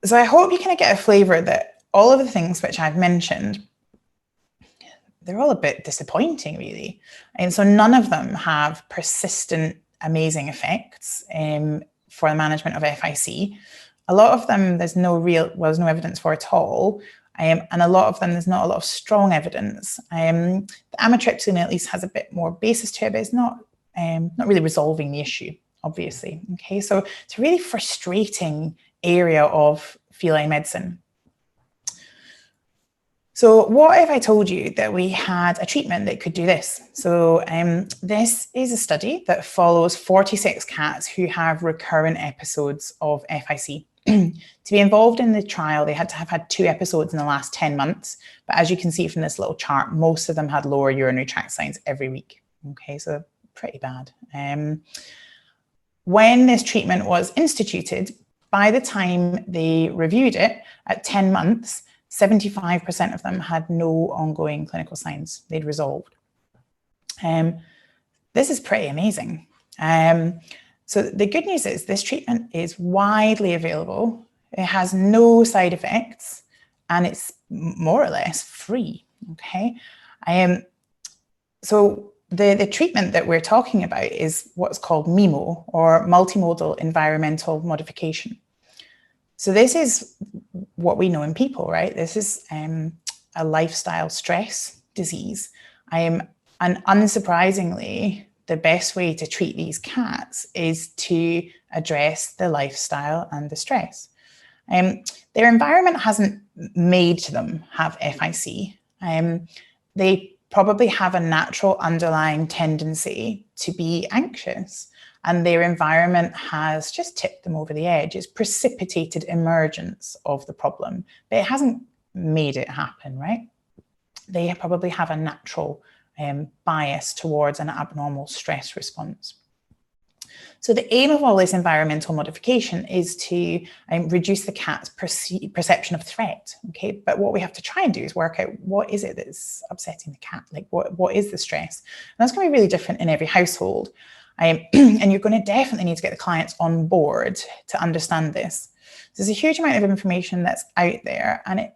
So I hope you kind of get a flavour that all of the things which I've mentioned, they're all a bit disappointing, really. And so none of them have persistent, amazing effects for the management of FIC. A lot of them, there's no evidence for at all. And a lot of them, there's not a lot of strong evidence. The amitriptyline at least has a bit more basis to it, but it's not really resolving the issue, obviously. Okay, so it's a really frustrating area of feline medicine. So what if I told you that we had a treatment that could do this? So this is a study that follows 46 cats who have recurrent episodes of FIC. To be involved in the trial, they had to have had 2 episodes in the last 10 months. But as you can see from this little chart, most of them had lower urinary tract signs every week. Okay, so pretty bad. When this treatment was instituted, by the time they reviewed it at 10 months, 75% of them had no ongoing clinical signs. They'd resolved. This is pretty amazing. So the good news is this treatment is widely available. It has no side effects and it's more or less free, okay? So the treatment that we're talking about is what's called MIMO, or multimodal environmental modification. So this is what we know in people, right? This is a lifestyle stress disease. And unsurprisingly, the best way to treat these cats is to address the lifestyle and the stress. Their environment hasn't made them have FIC. They probably have a natural underlying tendency to be anxious, and their environment has just tipped them over the edge. It's precipitated emergence of the problem, but it hasn't made it happen, right? They probably have a natural bias towards an abnormal stress response. So the aim of all this environmental modification is to reduce the cat's perception of threat, okay? But what we have to try and do is work out what is it that's upsetting the cat? Like what is the stress? And that's going to be really different in every household. And you're going to definitely need to get the clients on board to understand this. There's a huge amount of information that's out there, and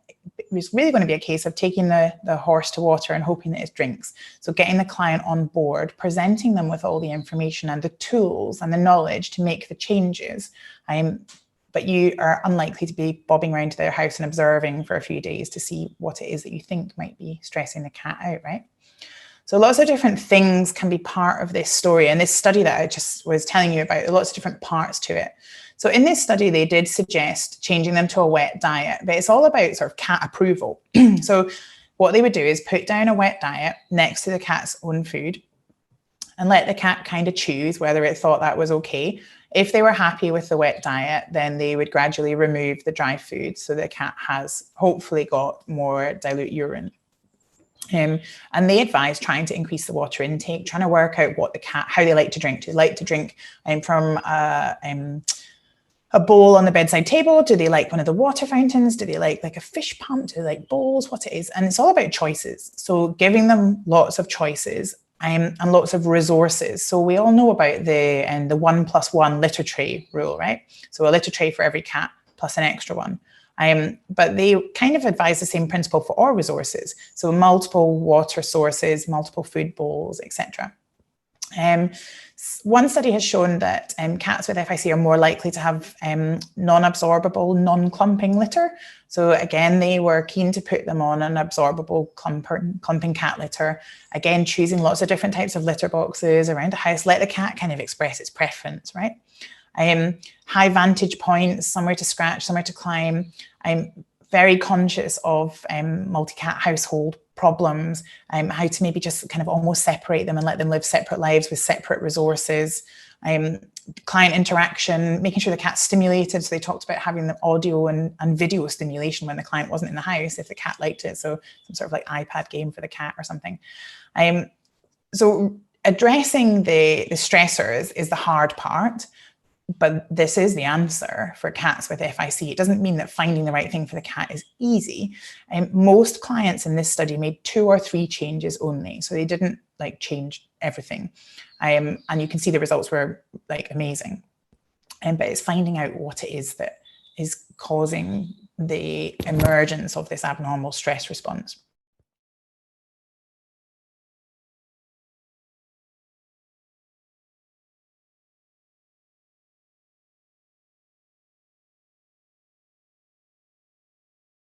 it's really going to be a case of taking the horse to water and hoping that it drinks. So getting the client on board, presenting them with all the information and the tools and the knowledge to make the changes. But you are unlikely to be bobbing around to their house and observing for a few days to see what it is that you think might be stressing the cat out, right? So lots of different things can be part of this story. And this study that I just was telling you about, lots of different parts to it. So in this study, they did suggest changing them to a wet diet, but it's all about sort of cat approval. So what they would do is put down a wet diet next to the cat's own food and let the cat kind of choose whether it thought that was okay. If they were happy with the wet diet, then they would gradually remove the dry food so the cat has hopefully got more dilute urine. And they advise trying to increase the water intake, trying to work out what the cat, how they like to drink. Do they like to drink from a bowl on the bedside table? Do they like one of the water fountains? Do they like a fish pump? Do they like bowls? What it is? And it's all about choices. So giving them lots of choices and lots of resources. So we all know about the 1+1 litter tray rule, right? So a litter tray for every cat plus an extra one. But they kind of advise the same principle for all resources. So multiple water sources, multiple food bowls, etc. One study has shown that cats with FIC are more likely to have non-absorbable, non-clumping litter. So again, they were keen to put them on an absorbable clumping cat litter. Again, choosing lots of different types of litter boxes around the house, let the cat kind of express its preference, right? High vantage points, somewhere to scratch, somewhere to climb. I'm very conscious of multi-cat household problems, how to maybe just kind of almost separate them and let them live separate lives with separate resources. Client interaction, making sure the cat's stimulated. So they talked about having the audio and video stimulation when the client wasn't in the house, if the cat liked it. So some sort of like iPad game for the cat or something. So addressing the stressors is the hard part. But this is the answer for cats with FIC. It doesn't mean that finding the right thing for the cat is easy. Most clients in this study made 2 or 3 changes only. So they didn't like change everything. And you can see the results were like amazing. But it's finding out what it is that is causing the emergence of this abnormal stress response.